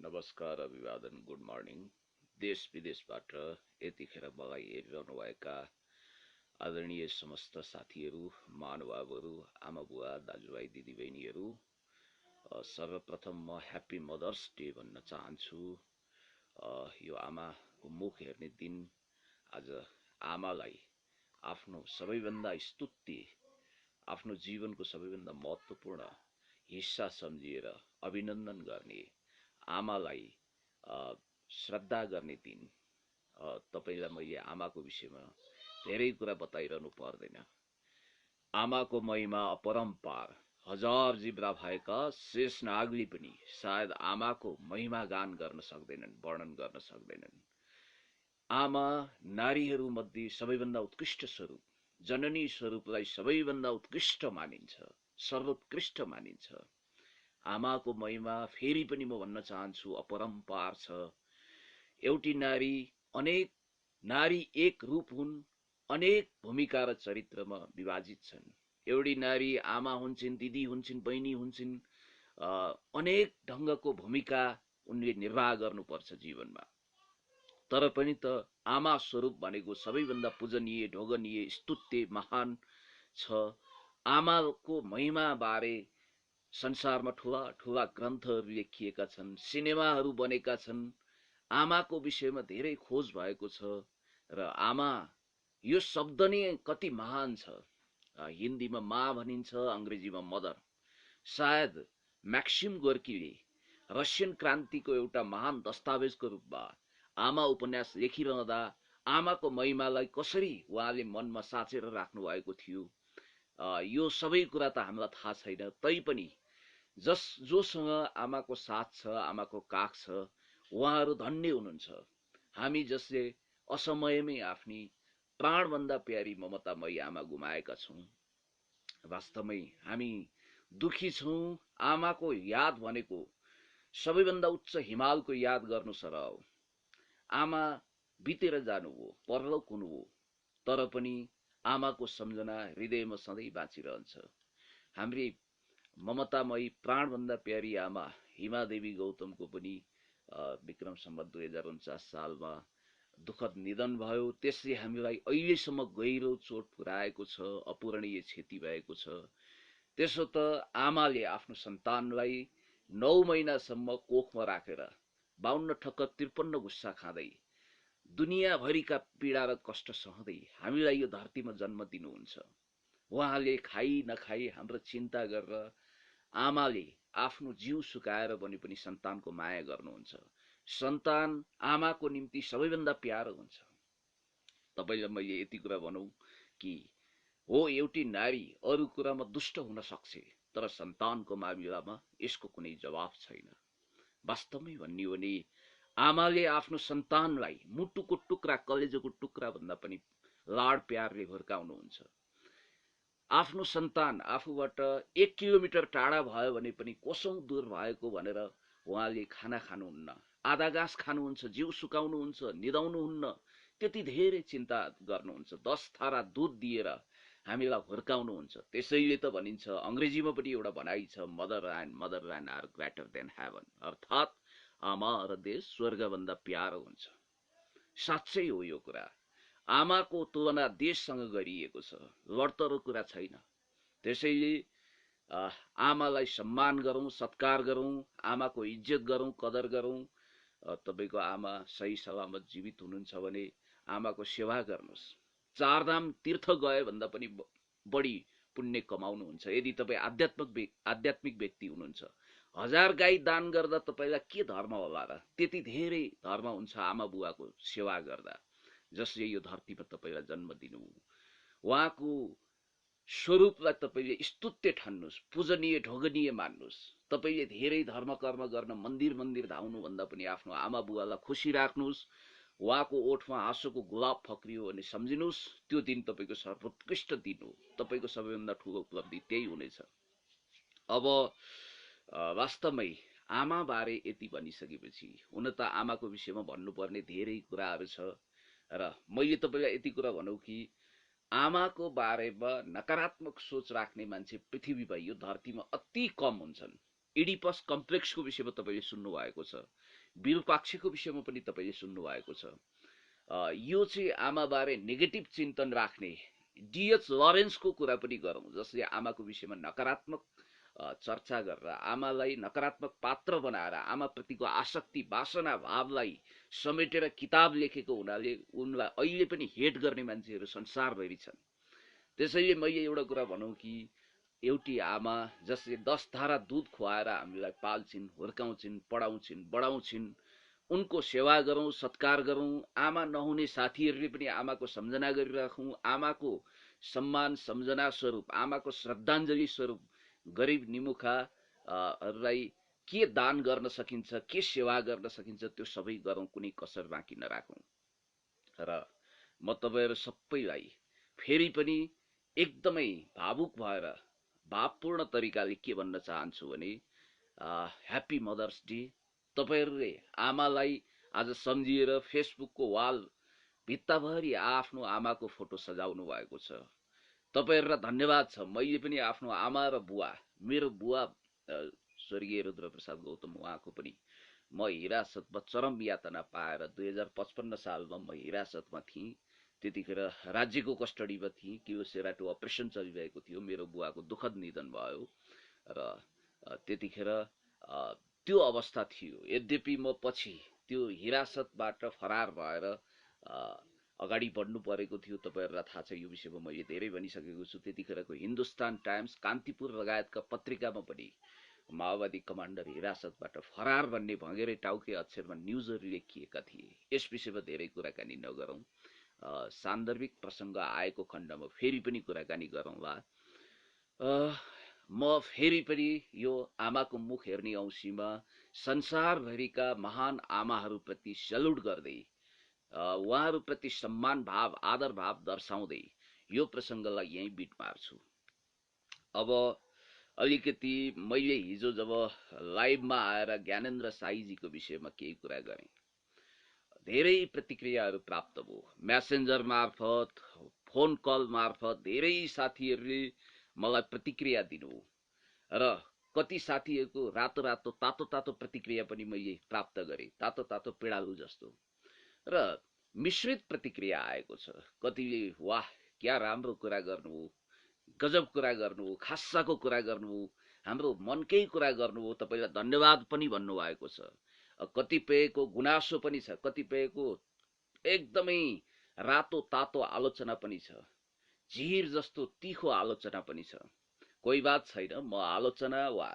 नमस्कार, अभिवादन, good morning. देश विदेशबाट यतिखेर मलाई हेरिरहनुभएका आदरणीय समस्त साथीहरू, महानुभावहरू, आमा बुवा, दाजुभाइ, दिदीबहिनीहरू, सर्वप्रथम म ह्याप्पी मदर्स डे भन्न चाहन्छु। यो आमाको मुख हेर्ने दिन आज आमालाई आफ्नो सबैभन्दा स्तुत्य, आफ्नो जीवनको सबैभन्दा महत्त्वपूर्ण हिस्सा सम्झिएर अभिनन्दन गर्ने, आमालाई श्रद्धा गर्ने दिन। तपाईलाई मैले आमाको विषयमा धेरै कुरा बताइरहनु पर्दैन। आमाको महिमा अपरम्पार, हजार जिब्रा भएका शेष नागले पनि सायद आमाको महिमा गान गर्न सक्दैनन्, वर्णन गर्न सक्दैनन्। आमा नारीहरू मध्ये सबैभन्दा उत्कृष्ट स्वरूप, जननी स्वरूपलाई सबैभन्दा उत्कृष्ट मानिन्छ, सर्वोत्कृष्ट मानिन्छ। आमाको महिमा फेरि पनि म भन्न चाहन्छु अपरम्पार छ। एउटी नारी अनेक, नारी एक रूप हुन्, अनेक भूमिका र चरित्रमा विभाजित छन्। एउटी नारी आमा हुन्छन्, दिदी हुन्छन्, बहिनी हुन्छन्, अनेक ढङ्गको भूमिका उनले निर्वाह गर्नुपर्छ जीवनमा। तर पनि त आमा स्वरूप भनेको सबैभन्दा पूजनीय, ढोगनीय, स्तुत्य, महान छ। आमाको महिमा बारे संसारमा ठुला ठुला ग्रन्थहरू लेखिएका छन्, सिनेमाहरू बनेका छन्। आमाको विषयमा धेरै खोज भएको छ र आमा यो शब्द नै कति महान छ। हिन्दीमा माँ भनिन्छ, अङ्ग्रेजीमा मदर। सायद म्याक्सिम गोर्कीले रसियन क्रान्तिको एउटा महान दस्तावेजको रूपमा आमा उपन्यास लेखिरहँदा आमाको महिमालाई कसरी उहाँले मनमा साचेर राख्नु भएको थियो, यो सबै कुरा त हामीलाई थाहा छैन। तैपनि जोसँग आमाको साथ छ, आमाको काख छ, उहाँहरू धन्य हुनुहुन्छ। हामी जसले असमयमै आफ्नी प्राणभन्दा प्यारी ममतामयी आमा गुमाएका छौँ, वास्तवमै हामी दुखी छौँ। आमाको याद भनेको सबैभन्दा उच्च हिमालको याद गर्नु सरह हो। आमा बितेर जानुभयो, परलोक हुनुभयो, तर पनि आमाको सम्झना हृदयमा सधैँ बाँचिरहन्छ। हाम्री ममतामयी प्राणभन्दा प्यारी आमा हिमादेवी गौतमको पनि विक्रम सम्वत 2049 सालमा दुःखद निधन भयो। त्यसले हामीलाई अहिलेसम्म गहिरो चोट पुर्याएको छ, अपूरणीय क्षति भएको छ। त्यसो त आमाले आफ्नो सन्तानलाई 9 महिनासम्म कोखमा राखेर 52 ठक्कर 53 गुस्सा खाँदै दुनियाँभरिका पीडा र कष्ट सहँदै हामीलाई यो धरतीमा जन्म दिनुहुन्छ। उहाँले खाई नखाई हाम्रो चिन्ता गरेर आमाले आफ्नो जीव सुकाएर पनि सन्तानको माया गर्नुहुन्छ। सन्तान आमाको निम्ति सबैभन्दा प्यारो हुन्छ। तपाईलाई मैले यति कुरा भनौँ कि हो, एउटी नारी अरू कुरामा दुष्ट हुन सक्छ, तर सन्तानको मामिलामा यसको कुनै जवाफ छैन। वास्तवमै भन्ने हो भने आमाले आफ्नो सन्तानलाई मुटुको टुक्रा, कलेजोको टुक्रा भन्दा पनि लाड प्यारले हुर्काउनुहुन्छ। आफ्नो सन्तान आफूबाट 1 किलोमिटर टाढा भयो भने पनि कोसौं दूर भएको भनेर उहाँले खाना खानुहुन्न, आधा घाँस खानुहुन्छ, जिउ सुकाउनुहुन्छ, निदाउनुहुन्न, त्यति धेरै चिन्ता गर्नुहुन्छ। 10 थारा दुध दिएर हामीलाई हुर्काउनुहुन्छ। त्यसैले त भनिन्छ, अङ्ग्रेजीमा पनि एउटा भनाइ छ, motherland are greater than heaven, अर्थात् आमा र देश स्वर्गभन्दा प्यारो हुन्छ। साँच्चै हो यो कुरा। आमाको तुलना देशसँग गरिएको छ, लडतरो कुरा छैन। त्यसैले आमालाई सम्मान गरौँ, सत्कार गरौँ, आमाको इज्जत गरौँ, कदर गरौँ। तपाईको आमा सही सलामत जीवित हुनुहुन्छ भने आमाको सेवा गर्नुहोस्। चारधाम तीर्थ गए भन्दा पनि बढी पुण्य कमाउनुहुन्छ यदि तपाईँ आध्यात्मिक व्यक्ति हुनुहुन्छ। 1000 गाई दान गर्दा तपाईलाई के धर्म होला र? त्यति धेरै धर्म हुन्छ आमा बुवाको सेवा गर्दा, जसले यो धरतीमा तपाईलाई जन्म दिनुभयो। उहाँको स्वरूपलाई तपाईले स्तुत्य ठान्नुहोस्, पूजनीय ढोगनीय मान्नुहोस्। तपाईले धेरै धर्म कर्म गर्न मन्दिर धाउनु भन्दा पनि आफ्नो आमा बुवालाई खुसी राख्नुहोस्। उहाँको ओठमा हाँसोको गुलाब फक्रियो भने सम्झिनुहोस्, त्यो दिन तपाईको सर्वोत्कृष्ट दिन हो। तपाईको सबैभन्दा ठुलो उपलब्धि त्यही हुनेछ। अब वास्तवमै आमा बारे यति भनिसकेपछि हुन त आमाको विषयमा भन्नुपर्ने धेरै कुराहरू छ र मैले तपाईलाई यति कुरा भनौँ कि आमाको बारेमा नकारात्मक सोच राख्ने मान्छे पृथ्वीमा, यो धरतीमा अति कम हुन्छन्। इडिपस कम्प्लेक्सको विषयमा तपाईँले सुन्नुभएको छ, विरूपाक्षको विषयमा पनि तपाईँले सुन्नुभएको छ। यो चाहिँ आमाबारे नेगेटिभ चिन्तन राख्ने डिएच लरेन्सको कुरा पनि गरौँ, जसले आमाको विषयमा नकारात्मक चर्चा गरेर आमालाई नकारात्मक पात्र बनाएर आमाप्रतिको आसक्ति वासना भावलाई समेटेर किताब लेखेको हुनाले उनलाई अहिले पनि हेट गर्ने मान्छेहरू संसारभरि छन्। त्यसैले मैले एउटा कुरा भनौँ कि एउटी आमा जसले 10 धारा दूध खुवाएर हामीलाई पाल्छिन्, हुर्काउँछिन्, पढाउँछिन्, बढाउँछिन्, उनको सेवा गरौँ, सत्कार गरौँ। आमा नहुने साथीहरूले पनि आमाको सम्झना गरिराखौँ। आमाको सम्मान सम्झना स्वरूप, आमाको श्रद्धाञ्जली स्वरूप गरिब निमुखाहरूलाई के दान गर्न सकिन्छ, के सेवा गर्न सकिन्छ, त्यो सबै गरौँ, कुनै कसर बाँकी नराखौँ। र म तपाईँहरू सबैलाई फेरि पनि एकदमै भावुक भएर भावपूर्ण तरिकाले के भन्न चाहन्छु भने ह्याप्पी मदर्स डे। तपाईँहरूले आमालाई आज सम्झिएर फेसबुकको वाल भित्ताभरि आफ्नो आमाको फोटो सजाउनु भएको छ। तपाईँहरूलाई धन्यवाद छ। मैले पनि आफ्नो आमा र बुवा, मेरो बुवा स्वर्गीय रुद्रप्रसाद गौतम, उहाँको पनि म हिरासतमा चरम यातना पाएर 2055 सालमा म हिरासतमा थिएँ। त्यतिखेर राज्यको कस्टडीमा थिएँ, कियोसेराटो अपरेसन चलिरहेको थियो। मेरो बुवाको दुःखद निधन भयो र त्यतिखेर त्यो अवस्था थियो। यद्यपि म पछि त्यो हिरासतबाट फरार भएर अगाडि बढ्नु परेको थियो। तपाईँहरूलाई थाहा छ, यो विषयमा मैले धेरै भनिसकेको छु। त्यतिखेरको हिन्दुस्तान टाइम्स, कान्तिपुर लगायतका पत्रिकामा पनि माओवादी कमान्डर हिरासतबाट फरार भन्ने भँगेरै टाउके अक्षरमा न्युजहरू लेखिएका थिए। यस विषयमा धेरै कुराकानी नगरौँ, सान्दर्भिक प्रसङ्ग आएको खण्डमा फेरि पनि कुराकानी गरौँला। म फेरि पनि यो आमाको मुख हेर्ने औँसीमा संसारभरिका महान आमाहरूप्रति सल्युट गर्दै, उहाँहरूप्रति सम्मान भाव, आदर भाव दर्शाउँदै यो प्रसङ्गलाई यहीँ बिट मार्छु। अब अलिकति मैले हिजो जब लाइभमा आएर ज्ञानेन्द्र साईजीको विषयमा केही कुरा गरेँ, धेरै प्रतिक्रियाहरू प्राप्त भयो। म्यासेन्जर मार्फत, फोन कल मार्फत धेरै साथीहरूले मलाई प्रतिक्रिया दिनुभयो र कति साथीहरूको रातो रातो तातो तातो प्रतिक्रिया पनि मैले प्राप्त गरेँ, तातो तातो पिँडालु जस्तो, र मिश्रित प्रतिक्रिया आएको छ। कतिले वाह क्या राम्रो कुरा गर्नुभयो, गजब कुरा गर्नुभयो, खास्साको कुरा गर्नुभयो, हाम्रो मनकै कुरा गर्नुभयो, तपाईँलाई धन्यवाद पनि भन्नुभएको छ। कतिपयको गुनासो पनि छ, कतिपयको एकदमै रातो तातो आलोचना पनि छ, झिर जस्तो तीखो आलोचना पनि छ। कोही बात छैन, म आलोचना वा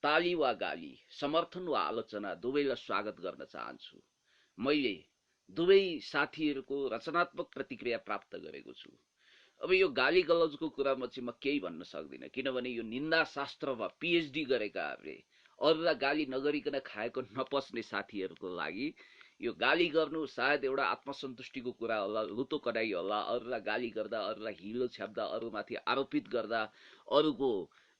ताली वा गाली, समर्थन वा आलोचना दुवैलाई स्वागत गर्न चाहन्छु। मैले दुवै साथीहरूको रचनात्मक प्रतिक्रिया प्राप्त गरेको छु। अब यो गाली गलौजको कुरामा चाहिँ म केही भन्न सक्दिनँ, किनभने यो निन्दा शास्त्रमा पिएचडी गरेकाहरूले अरूलाई गाली नगरिकन खाएको नपच्ने साथीहरूको लागि यो गाली गर्नु सायद एउटा आत्मसन्तुष्टिको कुरा होला, लुतो कडाई होला। अरूलाई गाली गर्दा, अरूलाई हिलो छ्याप्दा, अरूमाथि आरोपित गर्दा, अरूको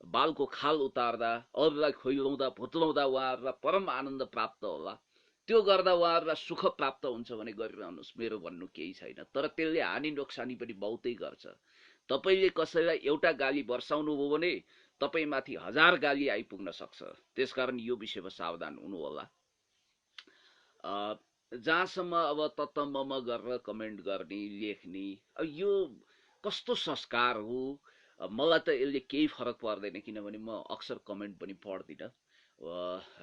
बालको खाल उतार्दा, अरूलाई खोइलाउँदा भुत्लाउँदा उहाँहरूलाई परम आनन्द प्राप्त होला। त्यो गर्दा उहाँहरूलाई सुख प्राप्त हुन्छ भने गरिरहनुहोस्, मेरो भन्नु केही छैन। तर त्यसले हानि नोक्सानी पनि बहुतै गर्छ। तपाईँले कसैलाई एउटा गाली वर्षाउनु भयो भने तपाईँमाथि 1000 गाली आइपुग्न सक्छ। त्यसकारण यो विषयमा सावधान हुनु होला। जहाँसम्म अब तत्तमम गरेर कमेन्ट गर्ने, लेख्ने, अब यो कस्तो संस्कार हो? मलाई त यसले केही फरक पर्दैन, किनभने म अक्सर कमेन्ट पनि पढ्दिनँ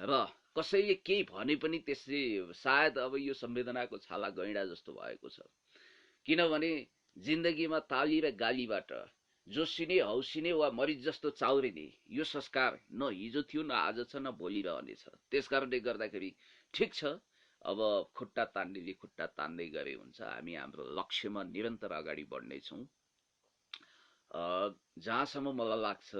र कसैले केही भने पनि त्यसले सायद अब यो संवेदनाको छाला गैँडा जस्तो भएको छ। किनभने जिन्दगीमा ताली र गालीबाट जोसिने, हौसिने वा मरिज जस्तो चाउरिने यो संस्कार न हिजो थियो, न आज छ, न भोलि रहनेछ। त्यसकारणले गर्दाखेरि ठिक छ, अब खुट्टा तान्नेले खुट्टा तान्दै गरे हुन्छ। हामी हाम्रो लक्ष्यमा निरन्तर अगाडि बढ्नेछौँ। जहाँसम्म मलाई लाग्छ,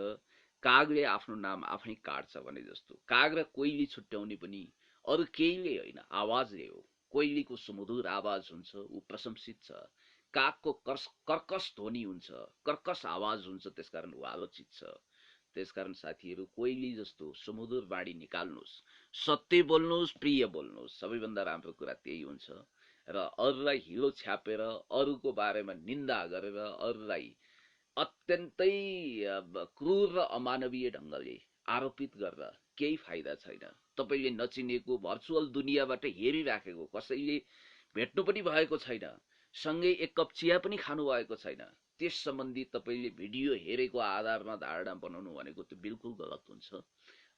कागले आफ्नो नाम आफै काट्छ भने जस्तो, काग र कोइली छुट्याउने पनि अरू केहीले होइन, आवाजले हो। कोइलीको सुमधुर आवाज हुन्छ, ऊ प्रशंसित छ। कागको कर्कश ध्वनि हुन्छ, कर्कश आवाज हुन्छ, त्यसकारण ऊ आलोचित छ। त्यसकारण साथीहरू, कोइली जस्तो सुमधुर बाणी निकाल्नुहोस्, सत्य बोल्नुहोस्, प्रिय बोल्नुहोस्। सबैभन्दा राम्रो कुरा त्यही हुन्छ। र अरूलाई हिलो छ्यापेर, अरूको बारेमा निन्दा गरेर, अरूलाई अत्यन्तै क्रूर र अमानवीय ढङ्गले आरोपित गरेर केही फाइदा छैन। तपाईले नचिनेको भर्चुअल दुनियाँबाट हेरिराखेको, कसैले भेट्नु पनि भएको छैन, सँगै एक कप चिया पनि खानु भएको छैन, त्यस सम्बन्धी तपाईले भिडियो हेरेको आधारमा धारणा बनाउनु भनेको त्यो बिल्कुल गलत हुन्छ।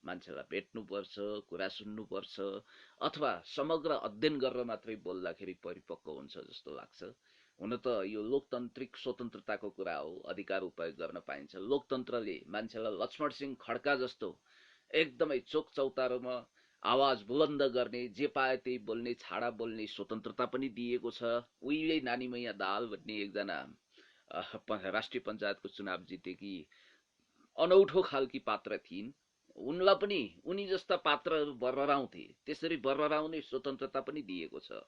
मान्छेलाई भेट्नुपर्छ, कुरा सुन्नुपर्छ, अथवा समग्र अध्ययन गरेर मात्रै बोल्दाखेरि परिपक्व हुन्छ जस्तो लाग्छ। हुन त यो लोकतान्त्रिक स्वतन्त्रताको कुरा हो, अधिकार उपयोग गर्न पाइन्छ। लोकतन्त्रले मान्छेलाई लक्ष्मण सिंह खड्का जस्तो एकदमै चोक चौतारोमा आवाज बुलन्द गर्ने, जे पाए त्यही बोल्ने, छाडा बोल्ने स्वतन्त्रता पनि दिएको छ। उहिले नानीमैया दाहाल भन्ने एकजना राष्ट्रिय पञ्चायतको चुनाव जितेकी अनौठो खालकी पात्र थिइन्। उनलाई पनि उनी जस्ता पात्रहरू बर्रराउँथे, त्यसरी बर्रराउने स्वतन्त्रता पनि दिएको छ।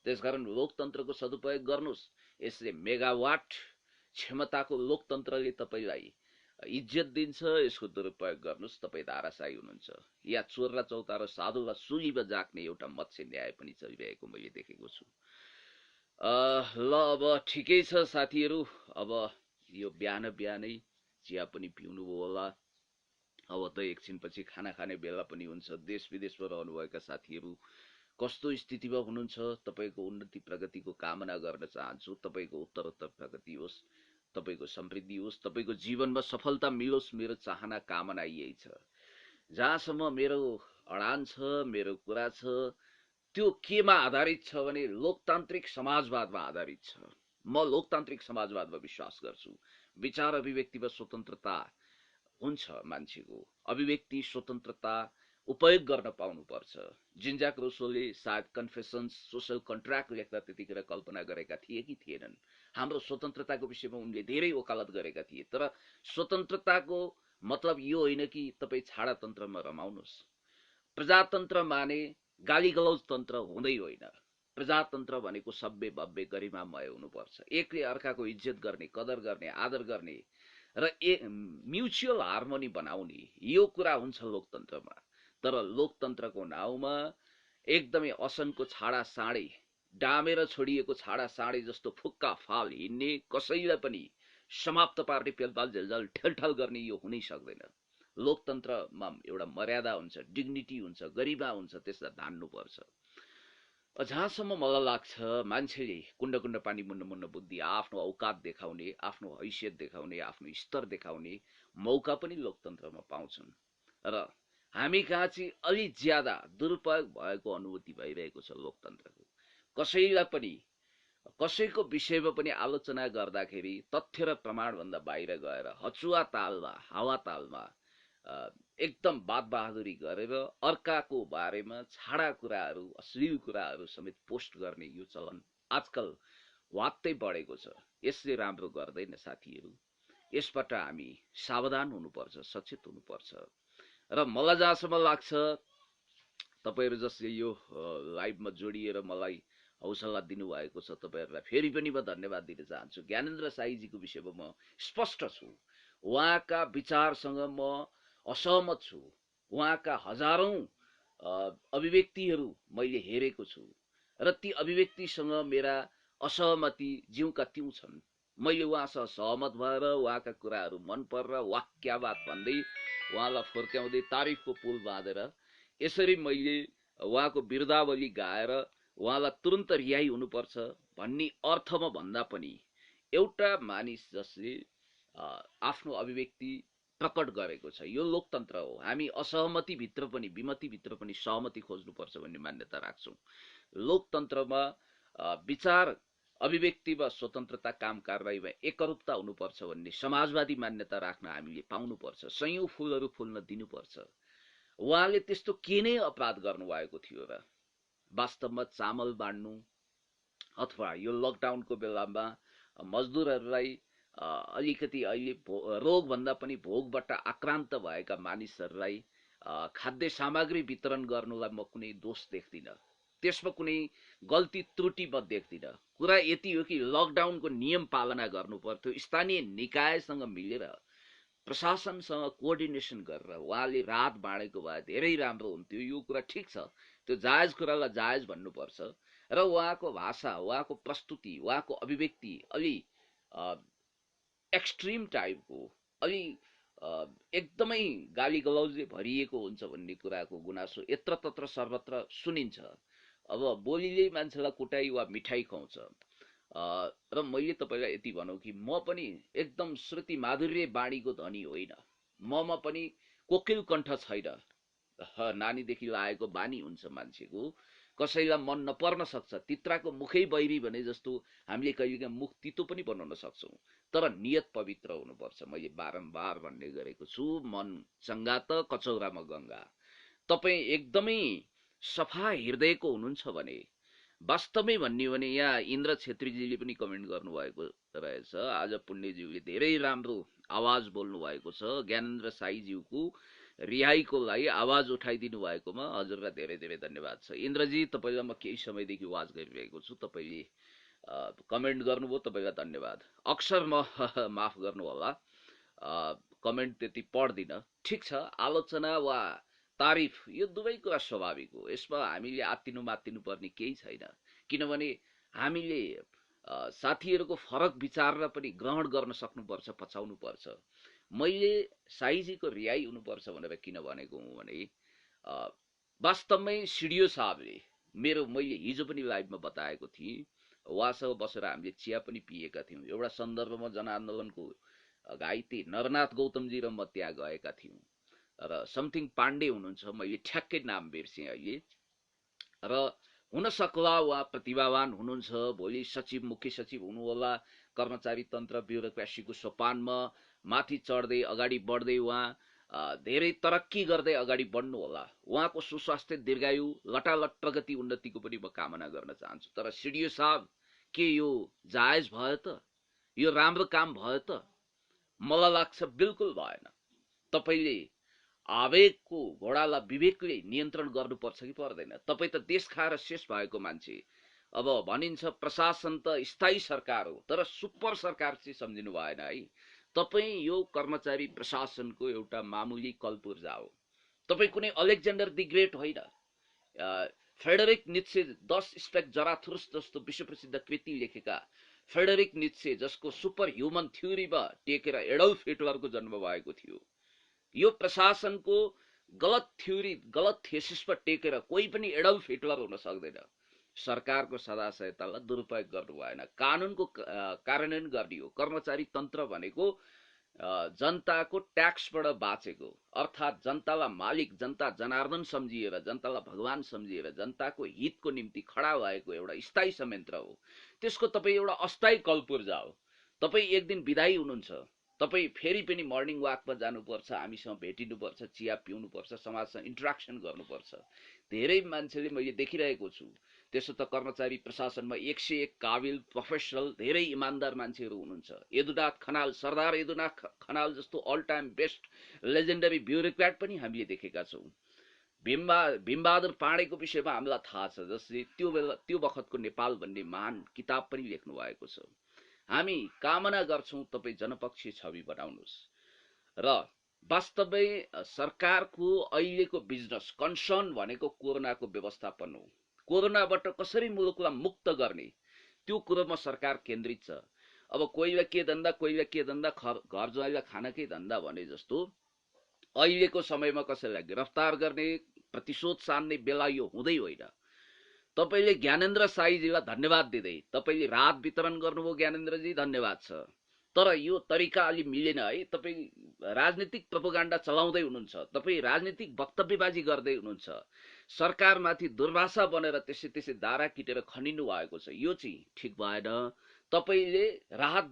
त्यसकारण लोकतन्त्रको सदुपयोग गर्नुस्। यसले मेगावाट क्षमताको लोकतन्त्रले तपाईलाई इज्जत दिन्छ, यसको दुरुपयोग गर्नुस्, तपाईँ धाराशाही हुनुहुन्छ। या चोर र चौतारो साधुलाई सुलीमा जाग्ने एउटा मत्स्य न्याय पनि चलिरहेको मैले देखेको छु। ल अब ठिकै छ साथीहरू, अब यो बिहान बिहानै चिया पनि पिउनुभयो होला, अब त एकछिनपछि खाना खाने बेला पनि हुन्छ। देश विदेशमा रहनुभएका साथीहरू कस्तो स्थितिमा हुनुहुन्छ, तपाईँको उन्नति प्रगतिको कामना गर्न चाहन्छु। तपाईँको उत्तरोत्तर प्रगति होस्, तपाईँको समृद्धि होस्, तपाईँको जीवनमा सफलता मिलोस्, मेरो चाहना कामना यही छ। जहाँसम्म मेरो अडान छ, मेरो कुरा छ, त्यो केमा आधारित छ भने लोकतान्त्रिक समाजवादमा आधारित छ। म लोकतान्त्रिक समाजवादमा विश्वास गर्छु। विचार अभिव्यक्तिमा स्वतन्त्रता हुन्छ, मान्छेको अभिव्यक्ति स्वतन्त्रता उपयोग गर्न पाउनुपर्छ। जीन ज्याक रुसोले सायद कन्फेसन्स सोशल कन्ट्र्याक्ट लेख्दा त्यतिखेर कल्पना गरेका थिए कि थिएनन्। हाम्रो स्वतन्त्रताको विषयमा उनले धेरै वकालत गरेका थिए, तर स्वतन्त्रताको मतलब यो होइन कि तपाईँ छाडातन्त्रमा रमाउनुहोस्। प्रजातन्त्र माने गालीगलौज तन्त्र हुँदै होइन। प्रजातन्त्र भनेको सभ्य भव्य गरिमामय हुनुपर्छ। एकले अर्काको इज्जत गर्ने, कदर गर्ने, आदर गर्ने र म्युचुअल हार्मोनी बनाउने, यो कुरा हुन्छ लोकतन्त्रमा। तर लोकतन्त्रको नाउँमा एकदमै असनको छाडा साँडे, डामेर छोडिएको छाडा साँडे जस्तो फुक्का फाल हिँड्ने, कसैलाई पनि समाप्त पार्ने, पेलपाल झेलझाल ठेलठाल गर्ने, यो हुनै सक्दैन। लोकतन्त्रमा एउटा मर्यादा हुन्छ, डिग्निटी हुन्छ, गरिमा हुन्छ, त्यसलाई धान्नुपर्छ। जहाँसम्म मलाई लाग्छ मान्छेले कुण्ड कुण्ड पानी मुन्न मुन्न बुद्धि, आफ्नो औकात देखाउने, आफ्नो हैसियत देखाउने, आफ्नो स्तर देखाउने मौका पनि लोकतन्त्रमा पाउँछन्। र हामी कहाँ चाहिँ अलि ज्यादा दुरुपयोग भएको अनुभूति भइरहेको छ लोकतन्त्रको। कसैलाई पनि कसैको विषयमा पनि आलोचना गर्दाखेरि तथ्य र प्रमाणभन्दा बाहिर गएर हचुवा तालमा, हावा तालमा एकदम बात बहादुरी गरेर अर्काको बारेमा छाडा कुराहरू, अश्लील कुराहरू समेत पोस्ट गर्ने यो चलन आजकल वात्तै बढेको छ। यसले राम्रो गर्दैन साथीहरू। यसबाट हामी सावधान हुनुपर्छ, सचेत हुनुपर्छ। र मलाई जहाँसम्म लाग्छ, तपाईहरु जसले यो लाइभमा जोडिएर मलाई हौसला दिनुभएको छ, तपाईहरुलाई फेरि पनि म धन्यवाद दिन चाहन्छु। ज्ञानेन्द्र साईजीको विषयमा म स्पष्ट छु। उहाँका विचारसँग म असहमत छु। उहाँका हजारौं अभिव्यक्तिहरू मैले हेरेको छु र ती अभिव्यक्तिसँग मेरा असहमति ज्यूका त्यौं छन्। मैले उहाँसँग सहमत भएर उहाँका कुराहरू मन परेर वाक्यावात भन्दै उहाँलाई फर्क्याउँदै तारिफको पुल बाँधेर यसरी मैले उहाँको बिरुदावली गाएर उहाँलाई तुरन्त रिहाई हुनुपर्छ भन्ने अर्थमा भन्दा पनि एउटा मानिस जसले आफ्नो अभिव्यक्ति प्रकट गरेको छ, यो लोकतन्त्र हो। हामी असहमति भित्र पनि, विमति भित्र पनि सहमति खोज्नुपर्छ भन्ने मान्यता राख्छौं। लोकतन्त्रमा विचार अभिव्यक्तिमा स्वतन्त्रता, काम कारबाहीमा एकरूपता हुनुपर्छ भन्ने समाजवादी मान्यता राख्न हामीले पाउनुपर्छ। सयौं फूलहरू फुल्न दिनुपर्छ। उहाँले त्यस्तो के नै अपराध गर्नुभएको थियो र? वास्तवमा चामल बाँड्नु अथवा यो लकडाउनको बेलामा मजदुरहरूलाई अलिकति अहिले रोग भन्दा पनि भोगबाट आक्रान्त भएका मानिसहरूलाई खाद्य सामग्री वितरण गर्नुलाई म कुनै दोष देख्दिन। त्यसमा कुनै गल्ती त्रुटि म देख्दिन। कुरा यति हो कि लकडाउनको नियम पालना गर्नु पर्थ्यो। स्थानीय निकायसँग मिलेर, प्रशासनसँग कोअर्डिनेसन गरेर उहाँले राहत बाँडेको भए धेरै राम्रो हुन्थ्यो। यो कुरा ठिक छ, त्यो जायज कुरालाई जायज भन्नुपर्छ। र उहाँको भाषा, उहाँको प्रस्तुति, उहाँको अभिव्यक्ति अलि एक्सट्रिम टाइपको, अलि एकदमै गाली गलौजले भरिएको हुन्छ भन्ने कुराको गुनासो यत्र तत्र सर्वत्र सुनिन्छ। अब बोलीले मान्छेलाई कुटाई वा मिठाई खुवाउँछ। र मैले तपाईँलाई यति भनौँ कि म पनि एकदम श्रुति माधुर्य बाणीको धनी होइन। ममा पनि कोकिल कण्ठ छैन। नानीदेखि लागेको बानी हुन्छ मान्छेको। कसैलाई मन नपर्न सक्छ। तित्राको मुखै बैरी भने जस्तो हामीले कहिलेकाहीँ मुख तितो पनि बनाउन सक्छौँ। तर नियत पवित्र हुनुपर्छ। मैले बारम्बार भन्ने गरेको छु, मन चङ्गा त कचौरामा गङ्गा। तपाईँ एकदमै सफा हृदयको हुनुहुन्छ भने, वास्तवमै भन्ने हो भने यहाँ इन्द्र छेत्रीजीले पनि कमेन्ट गर्नुभएको रहेछ। आज पुण्यज्यूले धेरै राम्रो आवाज बोल्नु भएको छ। ज्ञानेन्द्र साईज्यूको रिहाईको लागि आवाज उठाइदिनु भएकोमा हजुरलाई धेरै धेरै धन्यवाद छ। इन्द्रजी, तपाईँलाई म केही समयदेखि आवाज गरिरहेको छु, तपाईँले कमेन्ट गर्नुभयो, तपाईँलाई धन्यवाद। अक्सर म माफ गर्नु होला, कमेन्ट त्यति पढ्दिनँ। ठिक छ, आलोचना वा तारिफ यो दुवै कुरा स्वाभाविक हो। यसमा हामीले आत्तिनु मात्तिनु पर्ने केही छैन। किनभने हामीले साथीहरूको फरक विचारलाई पनि ग्रहण गर्न सक्नुपर्छ, पछाउनुपर्छ। मैले साईजीको रिहाई हुनुपर्छ भनेर किन भनेको हुँ भने वास्तवमै सिडियो साहबले मैले हिजो पनि लाइभमा बताएको थिएँ, उहाँसँग बसेर हामीले चिया पनि पिएका थियौँ। एउटा सन्दर्भमा जनआन्दोलनको घाइते नरनाथ गौतमजी र म त्यहाँ गएका थियौँ। र समथिङ पाण्डे हुनुहुन्छ, मैले ठ्याक्कै नाम बिर्सेँ अहिले। र हुन सक्ला उहाँ प्रतिभावान हुनुहुन्छ, भोलि सचिव मुख्य सचिव हुनुहोला, कर्मचारी तन्त्र ब्युरोक्रेसीको सोपानमा माथि चढ्दै अगाडि बढ्दै उहाँ धेरै तरक्की गर्दै अगाडि बढ्नु होला। उहाँको सुस्वास्थ्य, दीर्घायु, लटालट प्रगति उन्नतिको पनि म कामना गर्न चाहन्छु। तर सिडियो साहब, के यो जायज भयो त? यो राम्रो काम भयो त? मलाई लाग्छ बिल्कुल भएन। तपाईँले आवेगको घोडालाई विवेकले नियन्त्रण गर्नुपर्छ कि पर्दैन? तपाईँ त देश खाएर शेष भएको मान्छे। अब भनिन्छ प्रशासन त स्थायी सरकार हो, तर सुपर सरकार चाहिँ सम्झिनु भएन है। तपाईँ यो कर्मचारी प्रशासनको एउटा मामुली कलपुर्जा हो। तपाईँ कुनै अलेक्जेन्डर दि ग्रेट होइन। फ्रेडरिक नित्से 10 स्पेक जराथुरुस जस्तो विश्वप्रसिद्ध कृति लेखेका फ्रेडरिक नित्से, जसको सुपर ह्युमन थ्योरीमा टेकेर एडल्फ हिटलरको जन्म भएको थियो। यो प्रशासनको गलत थ्योरी, गलत थेसिसमा टेकेर कोही पनि एडल्फ हिटलर हुन सक्दैन। सरकारको सदाशयतालाई दुरुपयोग गर्नु भएन। कानुनको कार्यान्वयन गर्ने हो। कर्मचारी तन्त्र भनेको जनताको ट्याक्सबाट बाँचेको, अर्थात् जनतालाई मालिक, जनता जनार्दन सम्झिएर, जनतालाई भगवान सम्झिएर, जनताको हितको निम्ति खडा भएको एउटा स्थायी संयन्त्र हो। त्यसको तपाईँ एउटा अस्थायी कलपुर्जा हो। तपाईँ एक दिन विदायी हुनुहुन्छ, तपाईँ फेरि पनि मर्निङ वाकमा जानुपर्छ, हामीसँग भेटिनुपर्छ, चिया पिउनुपर्छ, समाजसँग इन्टरेक्सन गर्नुपर्छ। धेरै मान्छेले मैले देखिरहेको छु, त्यसो त कर्मचारी प्रशासनमा 101 काबिल, प्रोफेसनल, धेरै इमान्दार मान्छेहरू हुनुहुन्छ। यदुनाथ खनाल, सरदार यदुनाथ खनाल जस्तो all time best legendary bureaucrat पनि हामीले देखेका छौँ। भीमबहादुर पाण्डेको विषयमा हामीलाई थाहा छ, जसले त्यो बखतको नेपाल भन्ने महान किताब पनि लेख्नु भएको छ। हामी कामना गर्छौँ तपाईँ जनपक्षीय छवि बनाउनुहोस्। र वास्तवमै सरकारको अहिलेको बिजनेस कन्सर्न भनेको कोरोनाको व्यवस्थापन हो। कोरोनाबाट कसरी मुलुकलाई मुक्त गर्ने, त्यो कुरोमा सरकार केन्द्रित छ। अब कोहीलाई के धन्दा, कोहीलाई के धन्दा, घर ज्वाइँलाई खानाकै धन्दा भने जस्तो अहिलेको समयमा कसैलाई गिरफ्तार गर्ने, प्रतिशोध सान्ने बेला यो हुँदै होइन। तपाईँले ज्ञानेन्द्र साईजीलाई धन्यवाद दिँदै तपाईँले राहत वितरण गर्नुभयो, ज्ञानेन्द्रजी धन्यवाद छ। तर यो तरिका अलि मिलेन है। तपाईँ राजनीतिक प्रोपोगन्डा चलाउँदै हुनुहुन्छ, तपाईँ राजनीतिक वक्तव्यबाजी गर्दै हुनुहुन्छ, सरकारमाथि दुर्भाषा बनेर त्यसै दारा किटेर खनिनु भएको छ। यो चाहिँ ठिक भएन। तपाईँले राहत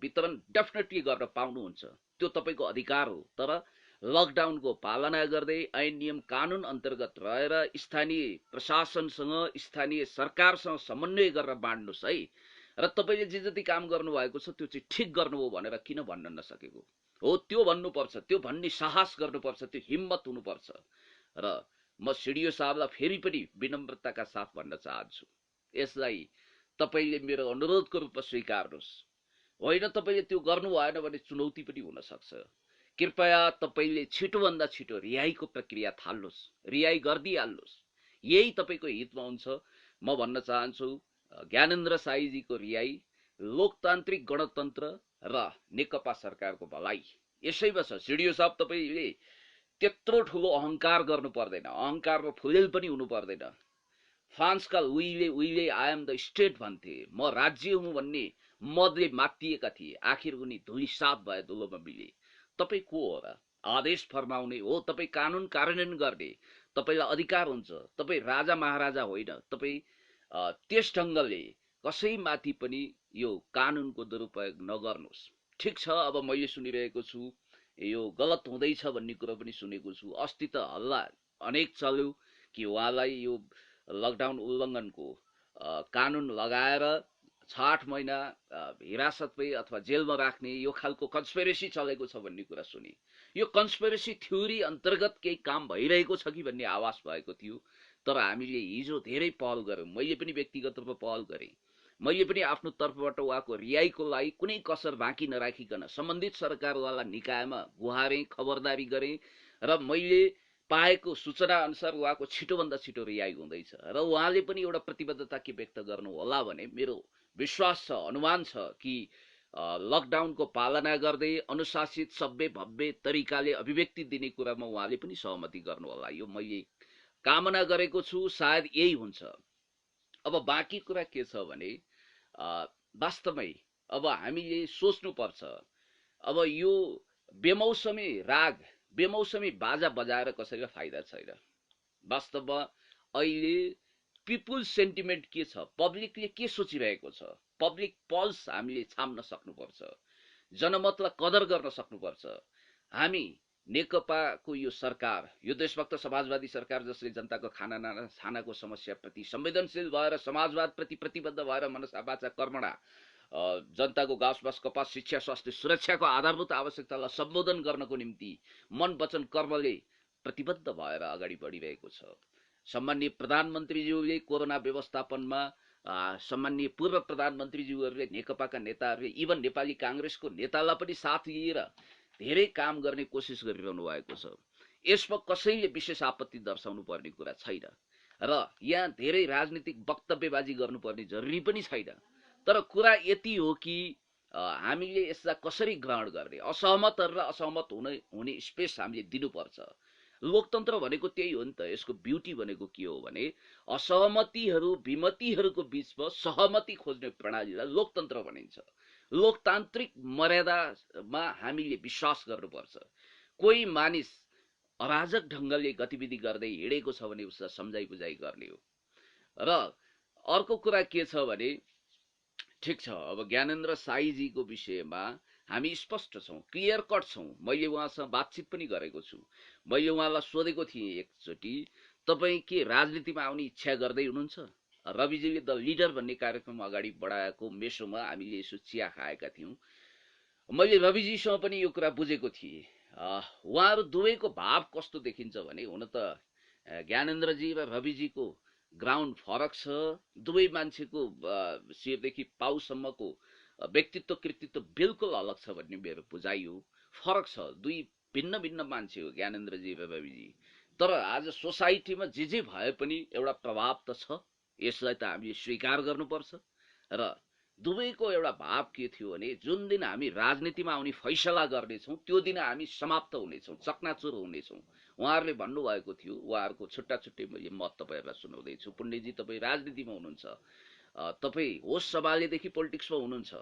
वितरण डेफिनेटली गर्न पाउनुहुन्छ, त्यो तपाईँको अधिकार हो। तर लकडाउनको पालना गर्दै ऐन नियम कानुन अन्तर्गत रहेर स्थानीय प्रशासनसँग, स्थानीय सरकारसँग समन्वय गरेर बाँड्नुहोस् है। र तपाईँले जे जति काम गर्नुभएको छ त्यो चाहिँ ठिक गर्नुभयो भनेर किन भन्न नसकेको हो? त्यो भन्नुपर्छ, त्यो भन्ने साहस गर्नुपर्छ, त्यो हिम्मत हुनुपर्छ। र म सिडियो साहबलाई फेरि पनि विनम्रताका साथ भन्न चाहन्छु, यसलाई तपाईँले मेरो अनुरोधको रूपमा स्वीकार्नुहोस्। होइन तपाईँले त्यो गर्नु भएन भने चुनौती पनि हुन सक्छ। कृपया तपाईँले छिटोभन्दा छिटो रिहाईको प्रक्रिया थाल्नुहोस्, रिहाई गरिदिइहाल्नुहोस्। यही तपाईँको हितमा हुन्छ। म भन्न चाहन्छु ज्ञानेन्द्र साईजीको रिहाई लोकतान्त्रिक गणतन्त्र र नेकपा सरकारको भलाइ यसैमा छ सिडिओ साहब, तपाईँले त्यत्रो ठुलो अहंकार गर्नु पर्दैन, अहंकारमा फुलेल पनि हुनु पर्दैन। फ्रान्सका उहिले आई एम द स्टेट भन्थे, म राज्य हुँ भन्ने मदले मातिएका थिए, आखिर उनी धुलिसात भए धुलोमा मिले। तपाईँ को हो र? आदेश फर्माउने हो, तपाईँ कानुन कार्यान्वयन गर्ने, तपाईँलाई अधिकार हुन्छ, तपाईँ राजा महाराजा होइन। तपाईँ त्यस ढङ्गले कसैमाथि पनि यो कानुनको दुरुपयोग नगर्नुहोस्। ठिक छ, अब मैले सुनिरहेको छु यो गलत हुँदैछ भन्ने कुरो पनि सुनेको छु। अस्ति त हल्ला अनेक चल्यो कि उहाँलाई यो लकडाउन उल्लङ्घनको कानुन लगाएर 6-8 महिना हिरासतमै अथवा जेलमा राख्ने यो खालको कन्स्पिरेसी चलेको छ भन्ने कुरा सुने। यो कन्स्पिरेसी थ्योरी अन्तर्गत केही काम भइरहेको छ कि भन्ने आवाज भएको थियो। तर हामीले हिजो धेरै पहल गऱ्यौँ, मैले पनि व्यक्तिगत रूपमा पहल गरेँ। मैले पनि आफ्नो तर्फबाट उहाँको रिहाईको लागि कुनै कसर बाँकी नराखिकन सम्बन्धित सरकारवाला निकायमा गुहारेँ, खबरदारी गरेँ र मैले पाएको सूचना अनुसार उहाँको छिटोभन्दा छिटो रिहाई हुँदैछ र उहाँले पनि एउटा प्रतिबद्धता के व्यक्त गर्नु होला भने मेरो विश्वास छ, अनुमान छ कि लकडाउनको पालना गर्दै अनुशासित सभ्य भव्य तरिकाले अभिव्यक्ति दिने कुरामा उहाँले पनि सहमति गर्नु होला। यो मैले कामना गरेको छु, सायद यही हुन्छ। अब बाँकी कुरा के छ भने वास्तवमै अब हामीले सोच्नुपर्छ, अब यो बेमौसमी राग, बेमौसमी बाजा बजाएर कसैलाई फाइदा छैन। वास्तवमा अहिले पिपुल्स सेन्टिमेन्ट के छ, पब्लिकले के सोचिरहेको छ, पब्लिक पल्स हामीले छाम्न सक्नुपर्छ, जनमतलाई कदर गर्न सक्नुपर्छ। हामी नेकपाको यो सरकार, यो देशभक्त समाजवादी सरकार जसले जनताको खानाको समस्याप्रति संवेदनशील भएर समाजवादप्रति प्रतिबद्ध भएर मनसा वाचा कर्मणा जनताको घाँस कपास शिक्षा स्वास्थ्य सुरक्षाको आधारभूत आवश्यकतालाई सम्बोधन गर्नको निम्ति मन वचन कर्मले प्रतिबद्ध भएर अगाडि बढिरहेको छ। सम्माननीय प्रधानमन्त्रीज्यूले कोरोना व्यवस्थापनमा सम्माननीय पूर्व प्रधानमन्त्रीज्यूहरूले, नेकपाका नेताहरूले, इभन नेपाली कांग्रेसको नेतालाई पनि साथ लिएर धेरै काम गर्ने कोसिस गरिरहनु भएको छ। यसमा कसैले विशेष आपत्ति दर्शाउनु पर्ने कुरा छैन र यहाँ धेरै राजनीतिक वक्तव्यबाजी गर्नुपर्ने जरुरी पनि छैन। तर कुरा यति हो कि हामीले यसलाई कसरी ग्रहण गर्ने, असहमतहरूलाई असहमत हुने स्पेस हामीले दिनुपर्छ। लोकतन्त्र भनेको त्यही हो नि त। यसको ब्युटी भनेको के हो भने असहमतिहरू विमतिहरूको बीचमा सहमति खोज्ने प्रणालीलाई लोकतन्त्र भनिन्छ। लोकतान्त्रिक मर्यादामा हामीले विश्वास गर्नुपर्छ। कोही मानिस अराजक ढङ्गले गतिविधि गर्दै हिँडेको छ भने उसलाई सम्झाइ बुझाइ गर्ने हो। र अर्को कुरा के छ भने ठिक छ, अब ज्ञानेन्द्र साईजीको विषयमा हामी स्पष्ट छौँ, क्लियर कट छौँ। मैले उहाँसँग बातचित पनि गरेको छु। मैले उहाँलाई सोधेको थिएँ एकचोटि, तपाईँ के राजनीतिमा आउने इच्छा गर्दै हुनुहुन्छ? रविजीले द लिडर भन्ने कार्यक्रम अगाडि बढाएको मेसोमा हामीले यसो चिया खाएका थियौँ। मैले रविजीसँग पनि यो कुरा बुझेको थिएँ। उहाँहरू दुवैको भाव कस्तो देखिन्छ भने, हुन त ज्ञानेन्द्रजी र रविजीको ग्राउन्ड फरक छ। दुवै मान्छेको शिरदेखि पाउसम्मको व्यक्तित्व कृतित्व बिल्कुल अलग छ भन्ने मेरो बुझाइ हो। फरक छ, दुई भिन्न भिन्न मान्छे हो ज्ञानेन्द्रजी र रविजी। तर आज सोसाइटीमा जे भए पनि एउटा प्रभाव त छ, यसलाई त हामीले स्वीकार गर्नुपर्छ। र दुवैको एउटा भाव के थियो भने जुन दिन हामी राजनीतिमा आउने फैसला गर्नेछौँ त्यो दिन हामी समाप्त हुनेछौँ, चकनाचुर हुनेछौँ। उहाँहरूले भन्नुभएको थियो, उहाँहरूको छुट्टा छुट्टै मैले मत तपाईँहरूलाई सुनाउँदैछु। पुण्यजी, तपाईँ राजनीतिमा हुनुहुन्छ, तपाईँ होस सम्हालेदेखि पोलिटिक्समा हुनुहुन्छ,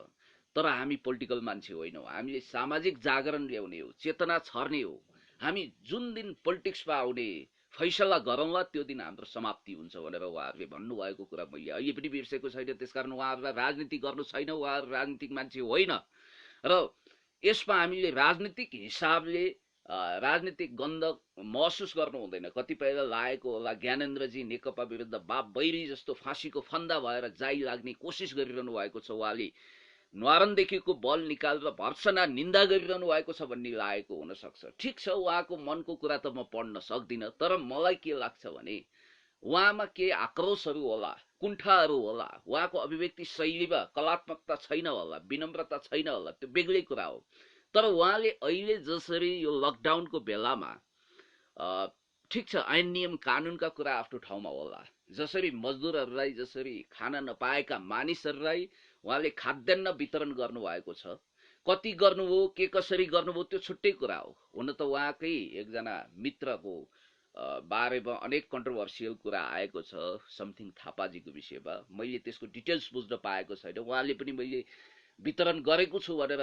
तर हामी पोलिटिकल मान्छे होइनौँ। हामीले सामाजिक जागरण ल्याउने हो, चेतना छर्ने हो। हामी जुन दिन पोलिटिक्समा आउने फैसला गरौँला त्यो दिन हाम्रो समाप्ति हुन्छ भनेर उहाँहरूले भन्नुभएको कुरा मैले अहिले पनि बिर्सेको छैन। त्यसकारण उहाँहरूलाई राजनीति गर्नु छैन, उहाँहरू राजनीतिक मान्छे होइन। र यसमा हामीले राजनीतिक हिसाबले राजनीतिक गन्ध महसुस गर्नु हुँदैन। कतिपयलाई लागेको होला ज्ञानेन्द्रजी नेकपा विरुद्ध बाप बैरी जस्तो फाँसीको फन्दा भएर जाइ लाग्ने कोसिस गरिरहनु भएको छ, उहाँले न्वारनदेखिको बल निकालेर भर्सना निन्दा गरिरहनु भएको छ भन्ने लागेको हुनसक्छ। ठिक छ, उहाँको मनको कुरा त म पढ्न सक्दिनँ। तर मलाई के लाग्छ भने उहाँमा के आक्रोशहरू होला, कुण्ठाहरू होला, उहाँको अभिव्यक्ति शैलीमा कलात्मकता छैन होला, विनम्रता छैन होला, त्यो बेग्लै कुरा हो। तर उहाँले अहिले जसरी यो लकडाउनको बेलामा ठिक छ, ऐन नियम कानुनका कुरा आफ्नो ठाउँमा होला, जसरी मजदुरहरूलाई, जसरी खाना नपाएका मानिसहरूलाई उहाँले खाद्यान्न वितरण गर्नुभएको छ, कति गर्नुभयो के कसरी गर्नुभयो त्यो छुट्टै कुरा हो। हुन त उहाँकै एकजना मित्रको बारेमा अनेक कन्ट्रोभर्सियल कुरा आएको छ समथिङ थापाजीको विषयमा। मैले त्यसको डिटेल्स बुझ्न पाएको छैन। उहाँले पनि मैले वितरण गरेको छु भनेर